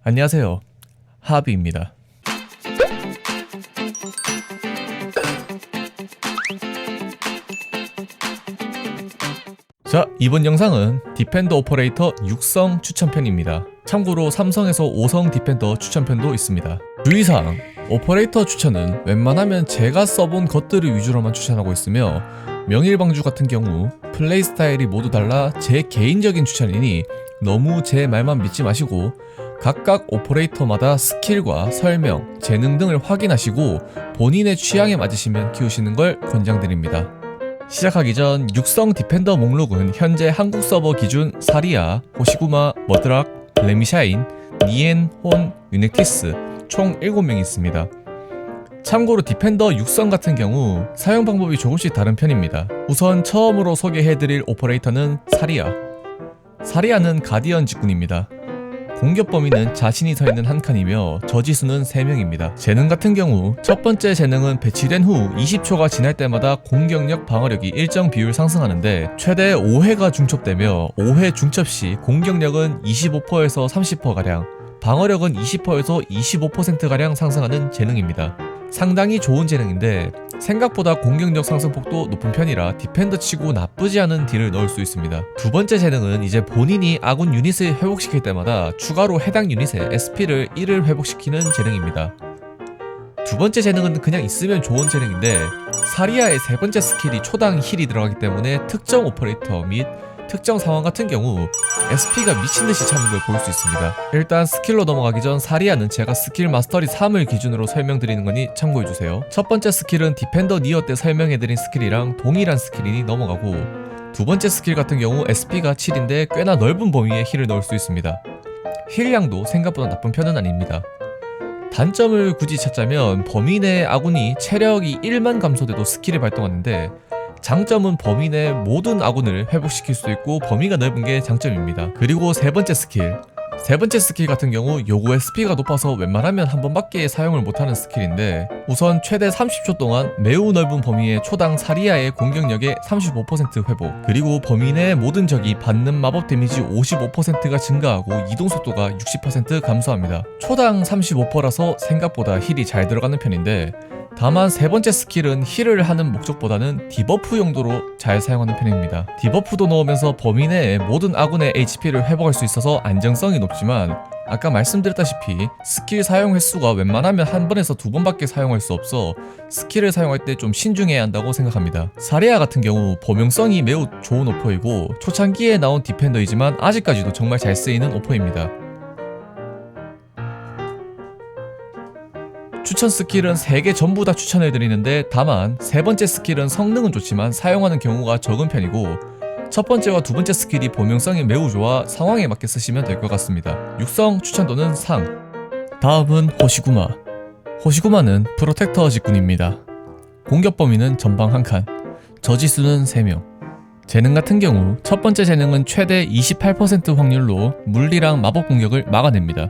안녕하세요, 하비입니다. 자, 이번 영상은 디펜더 오퍼레이터 육성 추천편입니다. 참고로 삼성에서 5성 디펜더 추천편도 있습니다. 주의사항, 오퍼레이터 추천은 웬만하면 제가 써본 것들을 위주로만 추천하고 있으며 명일방주 같은 경우 플레이 스타일이 모두 달라 제 개인적인 추천이니 너무 제 말만 믿지 마시고 각각 오퍼레이터마다 스킬과 설명, 재능 등을 확인하시고 본인의 취향에 맞으시면 키우시는 걸 권장드립니다. 시작하기 전 육성 디펜더 목록은 현재 한국 서버 기준 사리아, 호시구마, 머드락, 레미샤인, 니엔, 혼, 유넥티스 총 7명이 있습니다. 참고로 디펜더 육성 같은 경우 사용 방법이 조금씩 다른 편입니다. 우선 처음으로 소개해드릴 오퍼레이터는 사리아. 사리아는 가디언 직군입니다. 공격 범위는 자신이 서 있는 한 칸이며 저지수는 3명입니다. 재능 같은 경우 첫 번째 재능은 배치된 후 20초가 지날 때마다 공격력, 방어력이 일정 비율 상승하는데 최대 5회가 중첩되며 5회 중첩 시 공격력은 25%에서 30%가량, 방어력은 20%에서 25%가량 상승하는 재능입니다. 상당히 좋은 재능인데 생각보다 공격력 상승폭도 높은 편이라 디펜더 치고 나쁘지 않은 딜을 넣을 수 있습니다. 두 번째 재능은 이제 본인이 아군 유닛을 회복시킬 때마다 추가로 해당 유닛의 SP를 1을 회복시키는 재능입니다. 두 번째 재능은 그냥 있으면 좋은 재능인데 사리아의 세 번째 스킬이 초당 힐이 들어가기 때문에 특정 오퍼레이터 및 특정 상황 같은 경우 SP가 미친듯이 차는 걸 볼 수 있습니다. 일단 스킬로 넘어가기 전 사리아는 제가 스킬 마스터리 3을 기준으로 설명드리는 거니 참고해주세요. 첫 번째 스킬은 디펜더 니어 때 설명해드린 스킬이랑 동일한 스킬이니 넘어가고, 두 번째 스킬 같은 경우 SP가 7인데 꽤나 넓은 범위에 힐을 넣을 수 있습니다. 힐량도 생각보다 나쁜 편은 아닙니다. 단점을 굳이 찾자면 범위 내 아군이 체력이 1만 감소돼도 스킬을 발동하는데 장점은 범위 내 모든 아군을 회복시킬 수 있고 범위가 넓은 게 장점입니다. 그리고 세 번째 스킬 같은 경우 요구 SP가 높아서 웬만하면 한 번밖에 사용을 못하는 스킬인데 우선 최대 30초 동안 매우 넓은 범위의 초당 사리아의 공격력의 35% 회복, 그리고 범위 내 모든 적이 받는 마법 데미지 55%가 증가하고 이동속도가 60% 감소합니다. 초당 35%라서 생각보다 힐이 잘 들어가는 편인데 다만 세 번째 스킬은 힐을 하는 목적보다는 디버프 용도로 잘 사용하는 편입니다. 디버프도 넣으면서 범위 내에 모든 아군의 HP를 회복할 수 있어서 안정성이 높지만 아까 말씀드렸다시피 스킬 사용 횟수가 웬만하면 한 번에서 두 번밖에 사용할 수 없어 스킬을 사용할 때 좀 신중해야 한다고 생각합니다. 사리아 같은 경우 범용성이 매우 좋은 오퍼이고 초창기에 나온 디펜더이지만 아직까지도 정말 잘 쓰이는 오퍼입니다. 추천 스킬은 3개 전부 다 추천해드리는데 다만 세 번째 스킬은 성능은 좋지만 사용하는 경우가 적은 편이고 첫 번째와 두 번째 스킬이 범용성이 매우 좋아 상황에 맞게 쓰시면 될 것 같습니다. 육성 추천도는 상. 다음은 호시구마. 호시구마는 프로텍터 직군입니다. 공격 범위는 전방 1칸, 저지수는 3명. 재능 같은 경우 첫 번째 재능은 최대 28% 확률로 물리랑 마법 공격을 막아냅니다.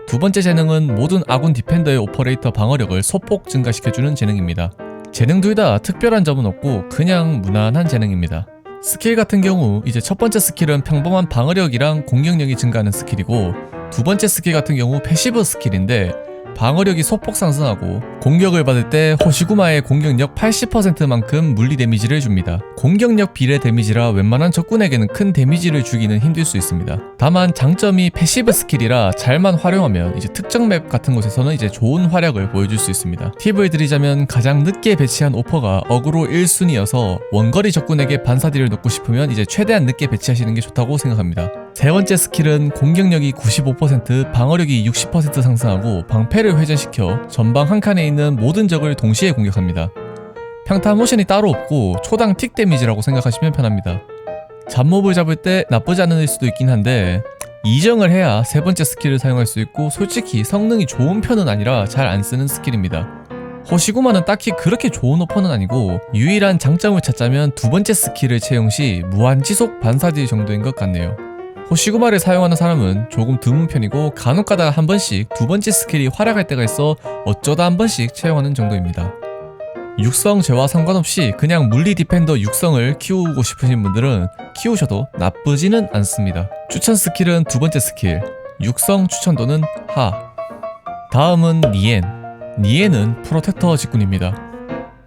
두 번째 재능은 모든 아군 디펜더의 오퍼레이터 방어력을 소폭 증가시켜주는 재능입니다. 재능 둘 다 특별한 점은 없고 그냥 무난한 재능입니다. 스킬 같은 경우 이제 첫 번째 스킬은 평범한 방어력이랑 공격력이 증가하는 스킬이고 두 번째 스킬 같은 경우 패시브 스킬인데 방어력이 소폭 상승하고 공격을 받을 때 호시구마의 공격력 80%만큼 물리 데미지를 줍니다. 공격력 비례 데미지라 웬만한 적군에게는 큰 데미지를 주기는 힘들 수 있습니다. 다만 장점이 패시브 스킬이라 잘만 활용하면 이제 특정 맵 같은 곳에서는 이제 좋은 활약을 보여줄 수 있습니다. 팁을 드리자면 가장 늦게 배치한 오퍼가 어그로 1순위여서 원거리 적군에게 반사딜을 넣고 싶으면 이제 최대한 늦게 배치하시는 게 좋다고 생각합니다. 세 번째 스킬은 공격력이 95%, 방어력이 60% 상승하고 방패를 회전시켜 전방 한 칸에 있는 모든 적을 동시에 공격합니다. 평타 모션이 따로 없고 초당 틱 데미지라고 생각하시면 편합니다. 잡몹을 잡을 때 나쁘지 않을 수도 있긴 한데 이정을 해야 세 번째 스킬을 사용할 수 있고 솔직히 성능이 좋은 편은 아니라 잘 안 쓰는 스킬입니다. 호시구마는 딱히 그렇게 좋은 오퍼는 아니고 유일한 장점을 찾자면 두 번째 스킬을 채용 시 무한지속 반사딜 정도인 것 같네요. 호시구마를 사용하는 사람은 조금 드문 편이고 간혹가다가 한 번씩 두 번째 스킬이 활약할 때가 있어 어쩌다 한 번씩 채용하는 정도입니다. 육성 제와 상관없이 그냥 물리 디펜더 육성을 키우고 싶으신 분들은 키우셔도 나쁘지는 않습니다. 추천 스킬은 두 번째 스킬. 육성 추천도는 하. 다음은 니엔. 니엔은 프로텍터 직군입니다.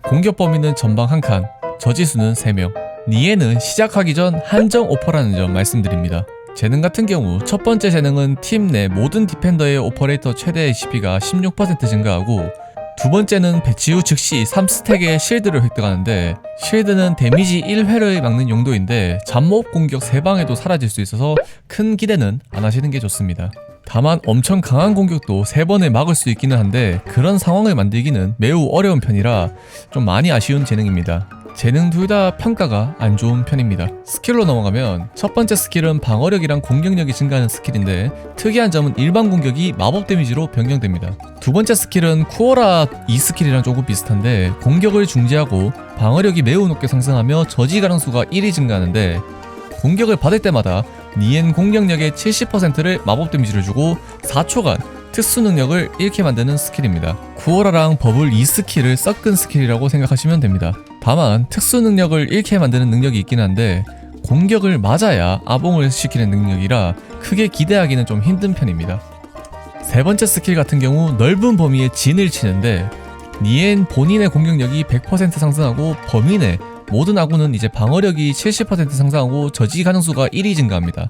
공격 범위는 전방 1칸, 저지수는 3명. 니엔은 시작하기 전 한정 오퍼라는 점 말씀드립니다. 재능 같은 경우 첫 번째 재능은 팀 내 모든 디펜더의 오퍼레이터 최대 HP가 16% 증가하고, 두 번째는 배치 후 즉시 3스택의 실드를 획득하는데, 실드는 데미지 1회를 막는 용도인데 잠몹 공격 3방에도 사라질 수 있어서 큰 기대는 안 하시는 게 좋습니다. 다만 엄청 강한 공격도 3번에 막을 수 있기는 한데 그런 상황을 만들기는 매우 어려운 편이라 좀 많이 아쉬운 재능입니다. 재능 둘 다 평가가 안 좋은 편입니다. 스킬로 넘어가면 첫 번째 스킬은 방어력이랑 공격력이 증가하는 스킬인데, 특이한 점은 일반 공격이 마법 데미지로 변경됩니다. 두 번째 스킬은 쿠오라 2스킬이랑 조금 비슷한데, 공격을 중지하고 방어력이 매우 높게 상승하며 저지 가능수가 1이 증가하는데, 공격을 받을 때마다 니엔 공격력의 70%를 마법 데미지를 주고 4초간 특수 능력을 잃게 만드는 스킬입니다. 쿠오라랑 버블 2스킬을 섞은 스킬이라고 생각하시면 됩니다. 다만 특수 능력을 잃게 만드는 능력이 있긴 한데 공격을 맞아야 아봉을 시키는 능력이라 크게 기대하기는 좀 힘든 편입니다. 세 번째 스킬 같은 경우 넓은 범위에 진을 치는데, 니엔 본인의 공격력이 100% 상승하고 범위 내 모든 아군은 이제 방어력이 70% 상승하고 저지 가능수가 1이 증가합니다.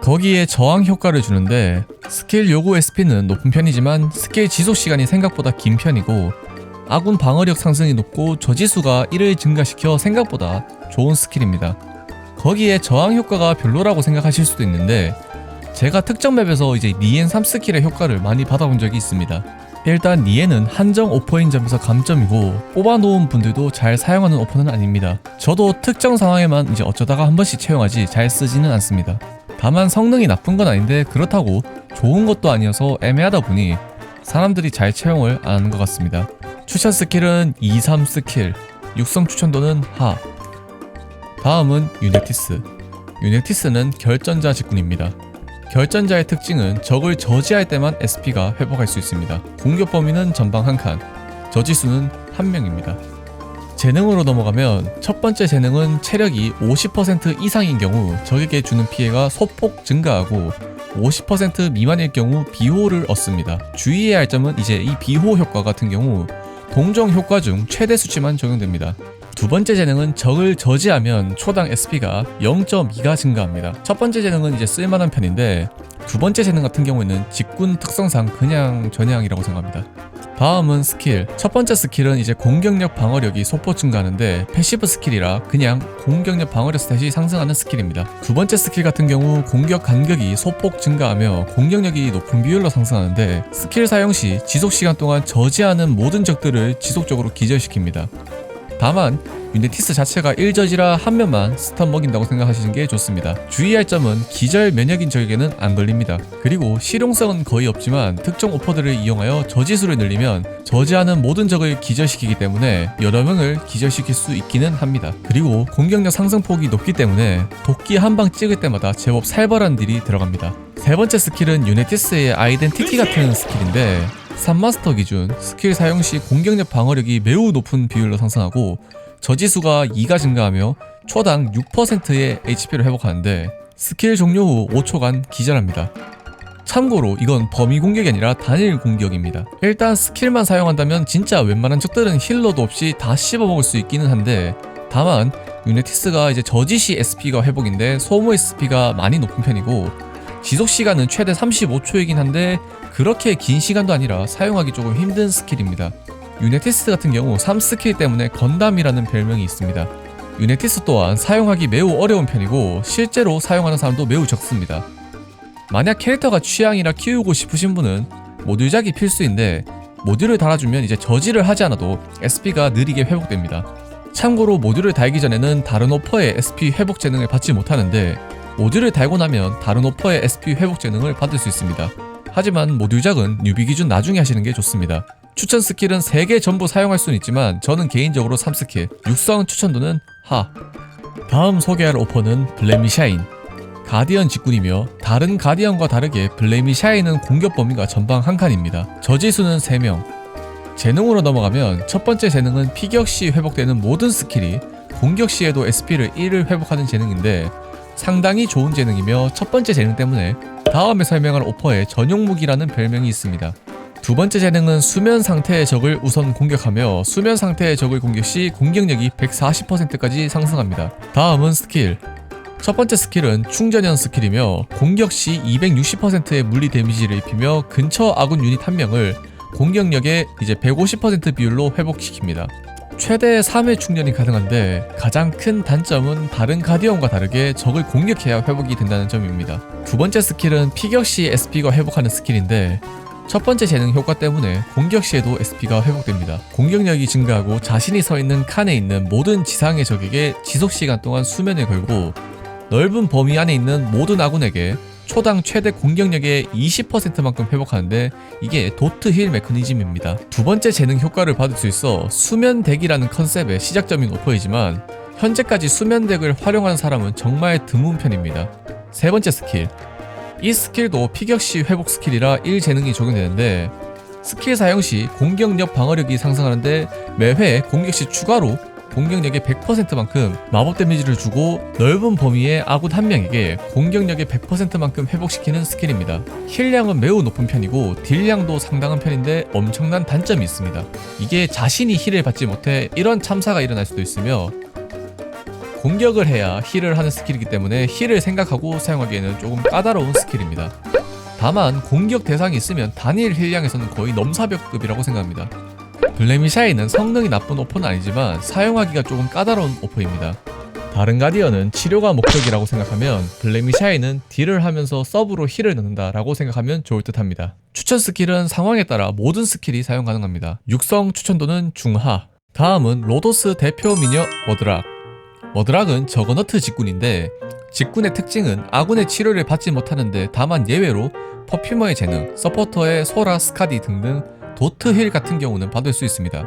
거기에 저항 효과를 주는데, 스킬 요구 SP는 높은 편이지만 스킬 지속 시간이 생각보다 긴 편이고, 아군 방어력 상승이 높고 저지수가 1을 증가시켜 생각보다 좋은 스킬입니다. 거기에 저항 효과가 별로라고 생각하실 수도 있는데, 제가 특정 맵에서 이제 니엔 3스킬의 효과를 많이 받아본 적이 있습니다. 일단 니엔은 한정 오퍼인 점에서 감점이고, 뽑아놓은 분들도 잘 사용하는 오퍼는 아닙니다. 저도 특정 상황에만 이제 어쩌다가 한 번씩 채용하지 잘 쓰지는 않습니다. 다만 성능이 나쁜 건 아닌데 그렇다고 좋은 것도 아니어서 애매하다 보니 사람들이 잘 채용을 안 하는 것 같습니다. 추천 스킬은 2, 3 스킬, 육성 추천도는 하. 다음은 유네티스. 유네티스는 결전자 직군입니다. 결전자의 특징은 적을 저지할 때만 SP가 회복할 수 있습니다. 공격 범위는 전방 1칸, 저지수는 1명입니다. 재능으로 넘어가면 첫 번째 재능은 체력이 50% 이상인 경우 적에게 주는 피해가 소폭 증가하고, 50% 미만일 경우 비호를 얻습니다. 주의해야 할 점은 이제 이 비호 효과 같은 경우 동종 효과 중 최대 수치만 적용됩니다. 두 번째 재능은 적을 저지하면 초당 SP가 0.2가 증가합니다. 첫 번째 재능은 이제 쓸만한 편인데, 두 번째 재능 같은 경우에는 직군 특성상 그냥 전향이라고 생각합니다. 다음은 스킬. 첫 번째 스킬은 이제 공격력 방어력이 소폭 증가하는데 패시브 스킬이라 그냥 공격력 방어력 스탯이 상승하는 스킬입니다. 두 번째 스킬 같은 경우 공격 간격이 소폭 증가하며 공격력이 높은 비율로 상승하는데, 스킬 사용 시 지속 시간 동안 저지하는 모든 적들을 지속적으로 기절시킵니다. 다만 유네티스 자체가 1저지라 한 면만 스턴 먹인다고 생각하시는 게 좋습니다. 주의할 점은 기절 면역인 적에게는 안 걸립니다. 그리고 실용성은 거의 없지만 특정 오퍼들을 이용하여 저지수를 늘리면 저지하는 모든 적을 기절시키기 때문에 여러 명을 기절시킬 수 있기는 합니다. 그리고 공격력 상승폭이 높기 때문에 도끼 한 방 찍을 때마다 제법 살벌한 딜이 들어갑니다. 세 번째 스킬은 유네티스의 아이덴티티 같은 스킬인데, 3마스터 기준 스킬 사용 시 공격력 방어력이 매우 높은 비율로 상승하고 저지수가 2가 증가하며 초당 6%의 HP를 회복하는데, 스킬 종료 후 5초간 기절합니다. 참고로 이건 범위 공격이 아니라 단일 공격입니다. 일단 스킬만 사용한다면 진짜 웬만한 적들은 힐러도 없이 다 씹어먹을 수 있기는 한데, 다만 유네티스가 이제 저지 시 SP가 회복인데 소모 SP가 많이 높은 편이고, 지속시간은 최대 35초이긴 한데 그렇게 긴 시간도 아니라 사용하기 조금 힘든 스킬입니다. 유네티스 같은 경우 3스킬 때문에 건담이라는 별명이 있습니다. 유네티스 또한 사용하기 매우 어려운 편이고 실제로 사용하는 사람도 매우 적습니다. 만약 캐릭터가 취향이라 키우고 싶으신 분은 모듈작이 필수인데, 모듈을 달아주면 이제 저지를 하지 않아도 SP가 느리게 회복됩니다. 참고로 모듈을 달기 전에는 다른 오퍼의 SP 회복 재능을 받지 못하는데, 모듈을 달고 나면 다른 오퍼의 SP 회복 재능을 받을 수 있습니다. 하지만 모듈작은 뉴비 기준 나중에 하시는 게 좋습니다. 추천 스킬은 3개 전부 사용할 수는 있지만 저는 개인적으로 3스킬, 육성 추천도는 하. 다음 소개할 오퍼는 블레미 샤인. 가디언 직군이며 다른 가디언과 다르게 블레미 샤인은 공격 범위가 전방 1칸입니다. 저지수는 3명. 재능으로 넘어가면 첫 번째 재능은 피격 시 회복되는 모든 스킬이 공격 시에도 SP를 1을 회복하는 재능인데 상당히 좋은 재능이며 첫 번째 재능 때문에 다음에 설명할 오퍼의 전용 무기라는 별명이 있습니다. 두 번째 재능은 수면 상태의 적을 우선 공격하며 수면 상태의 적을 공격 시 공격력이 140%까지 상승합니다. 다음은 스킬. 첫 번째 스킬은 충전형 스킬이며 공격 시 260%의 물리 데미지를 입히며 근처 아군 유닛 한 명을 공격력의 150% 비율로 회복시킵니다. 최대 3회 충전이 가능한데 가장 큰 단점은 다른 가디언과 다르게 적을 공격해야 회복이 된다는 점입니다. 두 번째 스킬은 피격 시 SP가 회복하는 스킬인데 첫 번째 재능 효과 때문에 공격 시에도 SP가 회복됩니다. 공격력이 증가하고 자신이 서 있는 칸에 있는 모든 지상의 적에게 지속 시간 동안 수면을 걸고 넓은 범위 안에 있는 모든 아군에게 초당 최대 공격력의 20%만큼 회복하는데 이게 도트 힐 메커니즘입니다. 두 번째 재능 효과를 받을 수 있어 수면 덱이라는 컨셉의 시작점인 오퍼이지만 현재까지 수면 덱을 활용한 사람은 정말 드문 편입니다. 세 번째 스킬. 이 스킬도 피격 시 회복 스킬이라 1재능이 적용되는데 스킬 사용 시 공격력 방어력이 상승하는데 매회 공격 시 추가로 공격력의 100%만큼 마법 데미지를 주고 넓은 범위의 아군 한 명에게 공격력의 100%만큼 회복시키는 스킬입니다. 힐량은 매우 높은 편이고 딜량도 상당한 편인데 엄청난 단점이 있습니다. 이게 자신이 힐을 받지 못해 이런 참사가 일어날 수도 있으며 공격을 해야 힐을 하는 스킬이기 때문에 힐을 생각하고 사용하기에는 조금 까다로운 스킬입니다. 다만 공격 대상이 있으면 단일 힐량에서는 거의 넘사벽급이라고 생각합니다. 블레미샤이는 성능이 나쁜 오퍼는 아니지만 사용하기가 조금 까다로운 오퍼입니다. 다른 가디언은 치료가 목적이라고 생각하면 블레미샤이는 딜을 하면서 서브로 힐을 넣는다 라고 생각하면 좋을 듯 합니다. 추천 스킬은 상황에 따라 모든 스킬이 사용 가능합니다. 육성 추천도는 중하. 다음은 로도스 대표 미녀 머드락. 머드락은 저거너트 직군인데 직군의 특징은 아군의 치료를 받지 못하는데 다만 예외로 퍼퓸머의 재능, 서포터의 소라, 스카디 등등 도트 힐 같은 경우는 받을 수 있습니다.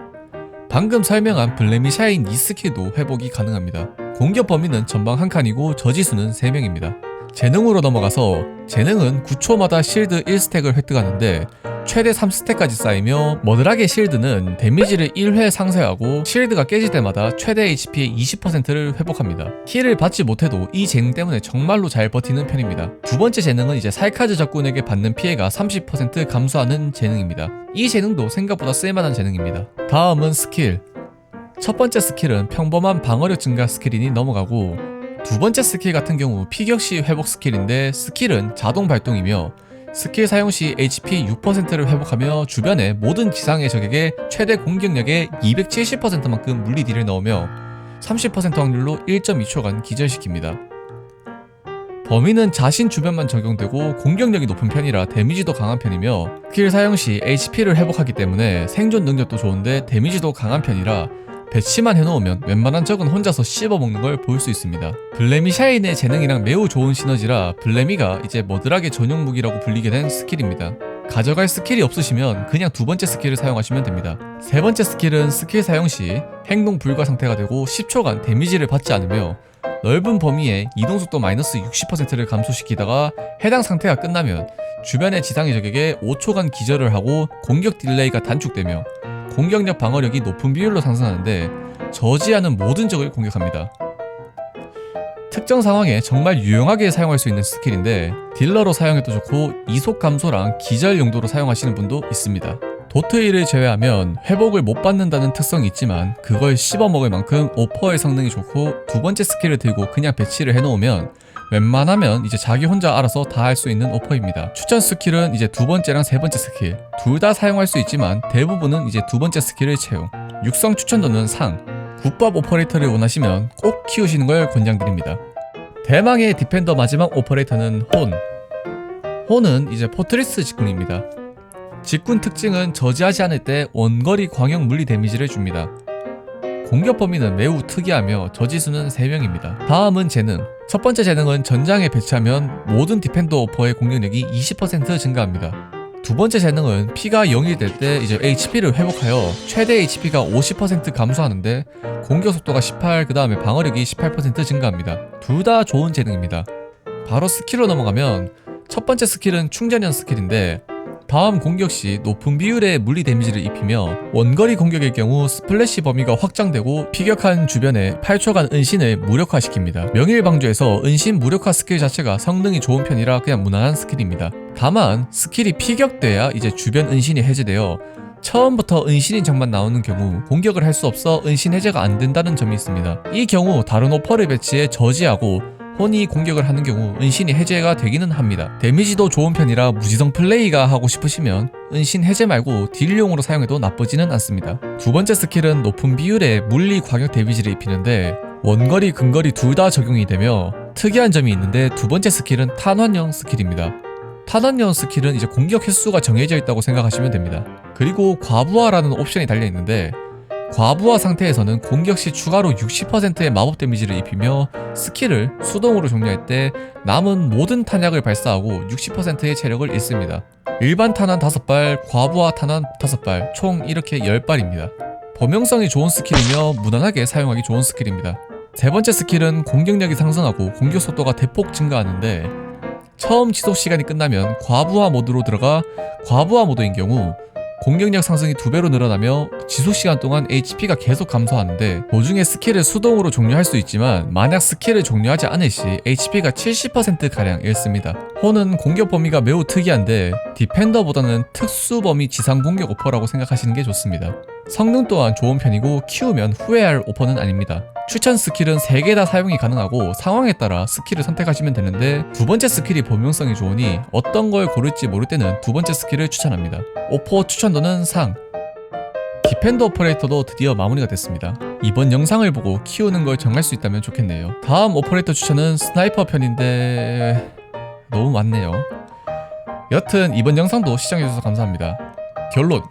방금 설명한 블레미샤인 2스킬도 회복이 가능합니다. 공격 범위는 전방 한 칸이고 저지수는 3명입니다. 재능으로 넘어가서 재능은 9초마다 실드 1스택을 획득하는데 최대 3스택까지 쌓이며 머드락의 실드는 데미지를 1회 상쇄하고 실드가 깨질 때마다 최대 HP의 20%를 회복합니다. 힐을 받지 못해도 이 재능 때문에 정말로 잘 버티는 편입니다. 두 번째 재능은 살카즈 적군에게 받는 피해가 30% 감소하는 재능입니다. 이 재능도 생각보다 쓸만한 재능입니다. 다음은 스킬. 첫 번째 스킬은 평범한 방어력 증가 스킬이니 넘어가고 두 번째 스킬 같은 경우 피격 시 회복 스킬인데 스킬은 자동 발동이며 스킬 사용 시 HP 6%를 회복하며 주변의 모든 지상의 적에게 최대 공격력의 270%만큼 물리 딜을 넣으며 30% 확률로 1.2초간 기절시킵니다. 범위는 자신 주변만 적용되고 공격력이 높은 편이라 데미지도 강한 편이며 스킬 사용 시 HP를 회복하기 때문에 생존 능력도 좋은데 데미지도 강한 편이라 배치만 해놓으면 웬만한 적은 혼자서 씹어먹는 걸 볼 수 있습니다. 블레미샤인의 재능이랑 매우 좋은 시너지라 블레미가 머드락의 전용 무기라고 불리게 된 스킬입니다. 가져갈 스킬이 없으시면 그냥 두 번째 스킬을 사용하시면 됩니다. 세 번째 스킬은 스킬 사용 시 행동 불가 상태가 되고 10초간 데미지를 받지 않으며 넓은 범위에 이동속도 마이너스 60%를 감소시키다가 해당 상태가 끝나면 주변의 지상의 적에게 5초간 기절을 하고 공격 딜레이가 단축되며 공격력 방어력이 높은 비율로 상승하는데 저지하는 모든 적을 공격합니다. 특정 상황에 정말 유용하게 사용할 수 있는 스킬인데 딜러로 사용해도 좋고 이속 감소랑 기절 용도로 사용하시는 분도 있습니다. 도트힐을 제외하면 회복을 못 받는다는 특성이 있지만 그걸 씹어먹을 만큼 오퍼의 성능이 좋고 두 번째 스킬을 들고 그냥 배치를 해놓으면 웬만하면 자기 혼자 알아서 다 할 수 있는 오퍼입니다. 추천 스킬은 두 번째랑 세 번째 스킬 둘 다 사용할 수 있지만 대부분은 두 번째 스킬을 채용. 육성 추천도는 상. 국밥 오퍼레이터를 원하시면 꼭 키우시는 걸 권장드립니다. 대망의 디펜더 마지막 오퍼레이터는 혼. 혼은 포트리스 직군입니다. 직군 특징은 저지하지 않을 때 원거리 광역 물리 데미지를 줍니다. 공격 범위는 매우 특이하며 저지수는 3명입니다. 다음은 재능. 첫 번째 재능은 전장에 배치하면 모든 디펜더 오퍼의 공격력이 20% 증가합니다. 두 번째 재능은 피가 0이 될 때 HP를 회복하여 최대 HP가 50% 감소하는데 공격 속도가 18, 그 다음에 방어력이 18% 증가합니다. 둘 다 좋은 재능입니다. 바로 스킬로 넘어가면 첫 번째 스킬은 충전형 스킬인데 다음 공격 시 높은 비율의 물리 데미지를 입히며 원거리 공격의 경우 스플래시 범위가 확장되고 피격한 주변에 8초간 은신을 무력화시킵니다. 명일방주에서 은신 무력화 스킬 자체가 성능이 좋은 편이라 그냥 무난한 스킬입니다. 다만 스킬이 피격돼야 이제 주변 은신이 해제되어 처음부터 은신인 적만 나오는 경우 공격을 할 수 없어 은신 해제가 안 된다는 점이 있습니다. 이 경우 다른 오퍼를 배치해 저지하고 혼이 공격을 하는 경우 은신이 해제가 되기는 합니다. 데미지도 좋은 편이라 무지성 플레이가 하고 싶으시면 은신 해제 말고 딜용으로 사용해도 나쁘지는 않습니다. 두 번째 스킬은 높은 비율의 물리 과격 데미지를 입히는데 원거리 근거리 둘 다 적용이 되며 특이한 점이 있는데 두 번째 스킬은 탄환형 스킬입니다. 탄환형 스킬은 이제 공격 횟수가 정해져 있다고 생각하시면 됩니다. 그리고 과부하라는 옵션이 달려있는데 과부하 상태에서는 공격 시 추가로 60%의 마법 데미지를 입히며 스킬을 수동으로 종료할 때 남은 모든 탄약을 발사하고 60%의 체력을 잃습니다. 일반 탄환 5발, 과부하 탄환 5발, 총 이렇게 10발입니다. 범용성이 좋은 스킬이며 무난하게 사용하기 좋은 스킬입니다. 세 번째 스킬은 공격력이 상승하고 공격 속도가 대폭 증가하는데 처음 지속 시간이 끝나면 과부하 모드로 들어가 과부하 모드인 경우 공격력 상승이 2배로 늘어나며 지속시간 동안 HP가 계속 감소하는데 도중에 스킬을 수동으로 종료할 수 있지만 만약 스킬을 종료하지 않을 시 HP가 70%가량 잃습니다. 호는 공격 범위가 매우 특이한데 디펜더보다는 특수 범위 지상 공격 오퍼라고 생각하시는 게 좋습니다. 성능 또한 좋은 편이고 키우면 후회할 오퍼는 아닙니다. 추천 스킬은 3개 다 사용이 가능하고 상황에 따라 스킬을 선택하시면 되는데 두 번째 스킬이 범용성이 좋으니 어떤 걸 고를지 모를 때는 두 번째 스킬을 추천합니다. 오퍼 추천도는 상. 디펜더 오퍼레이터도 드디어 마무리가 됐습니다. 이번 영상을 보고 키우는 걸 정할 수 있다면 좋겠네요. 다음 오퍼레이터 추천은 스나이퍼 편인데 너무 많네요. 여튼 이번 영상도 시청해주셔서 감사합니다. 결론,